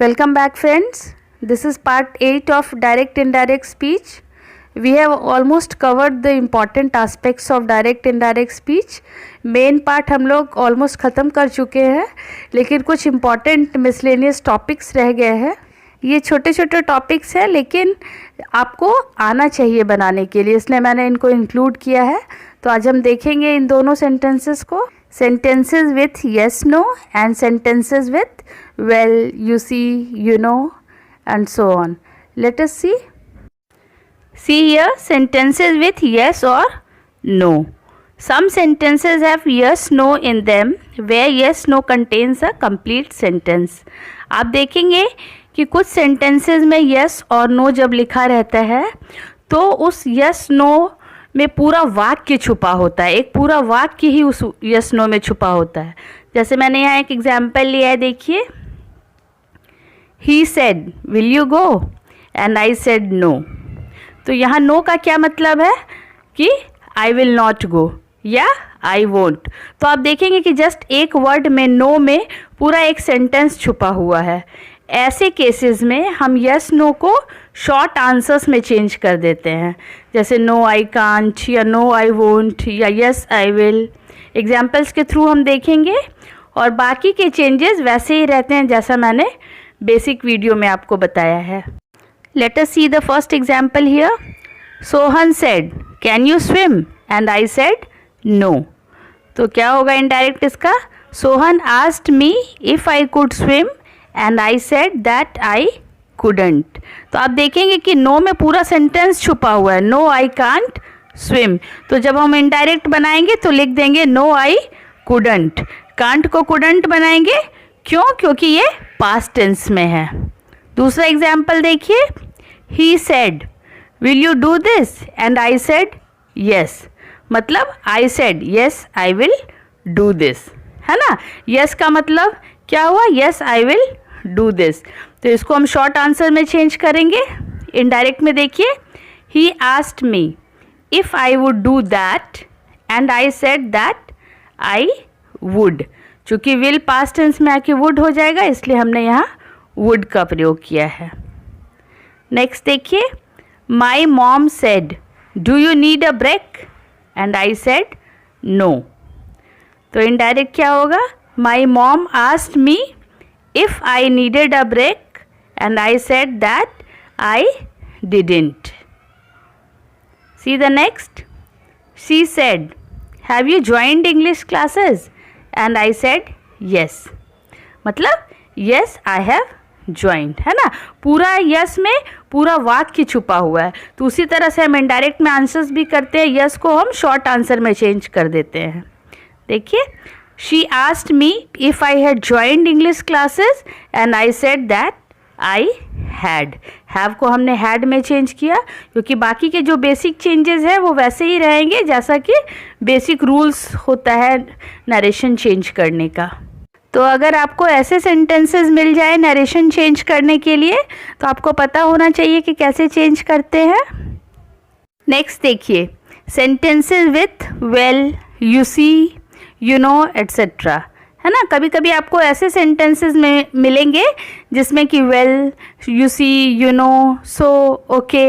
Welcome back, friends. This is part 8 of direct indirect speech. We have almost covered the important aspects of direct indirect speech. Main part हम लोग almost ख़त्म कर चुके हैं, लेकिन कुछ इम्पॉर्टेंट मिसलेनियस टॉपिक्स रह गए हैं. ये छोटे छोटे टॉपिक्स हैं, लेकिन आपको आना चाहिए बनाने के लिए, इसलिए मैंने इनको इंक्लूड किया है. तो आज हम देखेंगे इन दोनों सेंटेंसेस को, sentences with yes no and sentences with well, you see, you know, and so on. Let us see here sentences with yes or no. Some sentences have yes no in them where yes no contains a complete sentence. आप देखेंगे कि कुछ sentences में yes और no जब लिखा रहता है तो उस yes no में पूरा वाक्य छुपा होता है, एक पूरा वाक्य ही उस यस नो में छुपा होता है. जैसे मैंने यहाँ एक एग्जाम्पल लिया है, देखिए. He said will you go and I said no. तो यहाँ नो का क्या मतलब है कि आई विल नॉट गो या आई वोंट. तो आप देखेंगे कि जस्ट एक वर्ड में नो में पूरा एक सेंटेंस छुपा हुआ है. ऐसे केसेस में हम यस नो को शॉर्ट आंसर्स में चेंज कर देते हैं, जैसे नो आई कांट या नो आई वोंट या यस आई विल. एग्जाम्पल्स के थ्रू हम देखेंगे और बाकी के चेंजेस वैसे ही रहते हैं जैसा मैंने बेसिक वीडियो में आपको बताया है. Let us see the first example here. Sohan said can you swim and I said no. तो क्या होगा इनडायरेक्ट इसका? Sohan asked me if I could swim and I said that I couldn't. तो आप देखेंगे कि नो में पूरा सेंटेंस छुपा हुआ है, नो आई कांट स्विम. तो जब हम इनडायरेक्ट बनाएंगे तो लिख देंगे नो आई couldn't. कांट को couldn't बनाएंगे, क्यों? क्योंकि ये पास्ट टेंस में है. दूसरा एग्जाम्पल देखिए. He said will you do this and I said yes. मतलब I said yes I will do this, है ना. यस का मतलब क्या हुआ? Yes I will do this. तो इसको हम शॉर्ट आंसर में चेंज करेंगे. इनडायरेक्ट में देखिए. He asked me if I would do that and I said that I would. चूँकि विल पास्ट टेंस में आके वुड हो जाएगा, इसलिए हमने यहाँ वुड का प्रयोग किया है. नेक्स्ट देखिए. My mom said do you need a break and I said no. तो इनडायरेक्ट क्या होगा? My mom asked me if I needed a break and I said that I didn't. See the next. She said have you joined English classes and I said yes. मतलब yes I have joined, है ना. पूरा yes में पूरा वाक्य छुपा हुआ है. तो उसी तरह से हम इनडायरेक्ट में आंसर्स भी करते हैं. yes को हम शॉर्ट आंसर में चेंज कर देते हैं. देखिए. She asked me if I had joined English classes and I said that I had. Have को हमने had में चेंज किया, क्योंकि बाकी के जो बेसिक चेंजेस हैं वो वैसे ही रहेंगे जैसा कि बेसिक रूल्स होता है नरेशन चेंज करने का. तो अगर आपको ऐसे सेंटेंसेस मिल जाए नरेशन चेंज करने के लिए, तो आपको पता होना चाहिए कि कैसे चेंज करते हैं. नेक्स्ट देखिए. Sentences with well, you see, you know etcetera, है ना. कभी कभी आपको ऐसे सेंटेंसेस में मिलेंगे जिसमें कि well, you see, you know, so, okay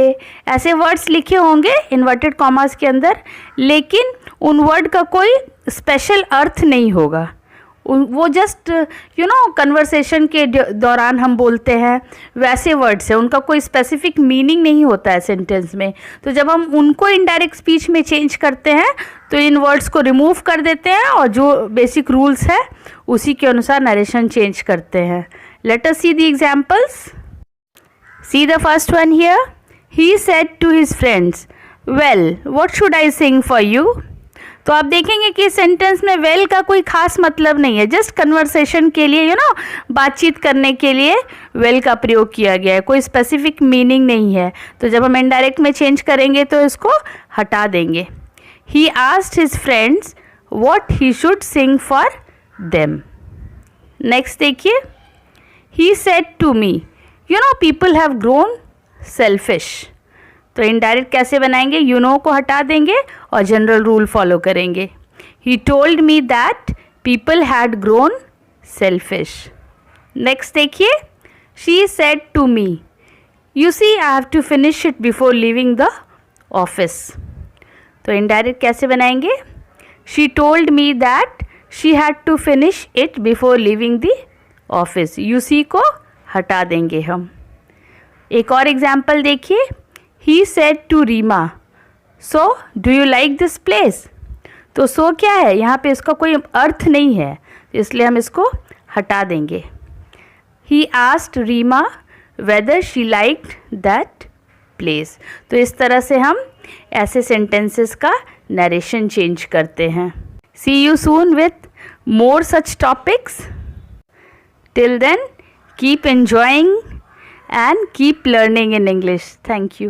ऐसे वर्ड्स लिखे होंगे इन्वर्टेड कॉमास के अंदर, लेकिन उन वर्ड का कोई स्पेशल अर्थ नहीं होगा. वो जस्ट कन्वर्सेशन के दौरान हम बोलते हैं वैसे वर्ड्स हैं, उनका कोई स्पेसिफिक मीनिंग नहीं होता है सेंटेंस में. तो जब हम उनको इनडायरेक्ट स्पीच में चेंज करते हैं तो इन वर्ड्स को रिमूव कर देते हैं और जो बेसिक रूल्स है उसी के अनुसार नरेशन चेंज करते हैं. Let us see the examples. See the first one here. He said to his friends well what should I sing for you. तो आप देखेंगे कि सेंटेंस में वेल का कोई खास मतलब नहीं है, जस्ट कन्वर्सेशन के लिए बातचीत करने के लिए वेल का प्रयोग किया गया है, कोई स्पेसिफिक मीनिंग नहीं है. तो जब हम इनडायरेक्ट में चेंज करेंगे तो इसको हटा देंगे. He asked his friends what he should sing for them. Next देखिए. He said to me people have grown selfish. तो इनडायरेक्ट कैसे बनाएंगे? यू नो को हटा देंगे और जनरल रूल फॉलो करेंगे. He told me that people had grown selfish. Next देखिए. She said to me, you see I have to finish it before leaving the office. तो इनडायरेक्ट कैसे बनाएंगे? She told me that she had to finish it before leaving the office. You see को हटा देंगे हम। एक और example देखिए, he said to Reema, so do you like this place. तो सो क्या है, यहाँ पे इसका कोई अर्थ नहीं है, इसलिए हम इसको हटा देंगे। He asked Reema whether she liked that place. तो इस तरह से हम ऐसे सेंटेंसेस का नरेशन चेंज करते हैं। See you soon with more such topics. Till then, keep enjoying and keep learning in English. Thank you.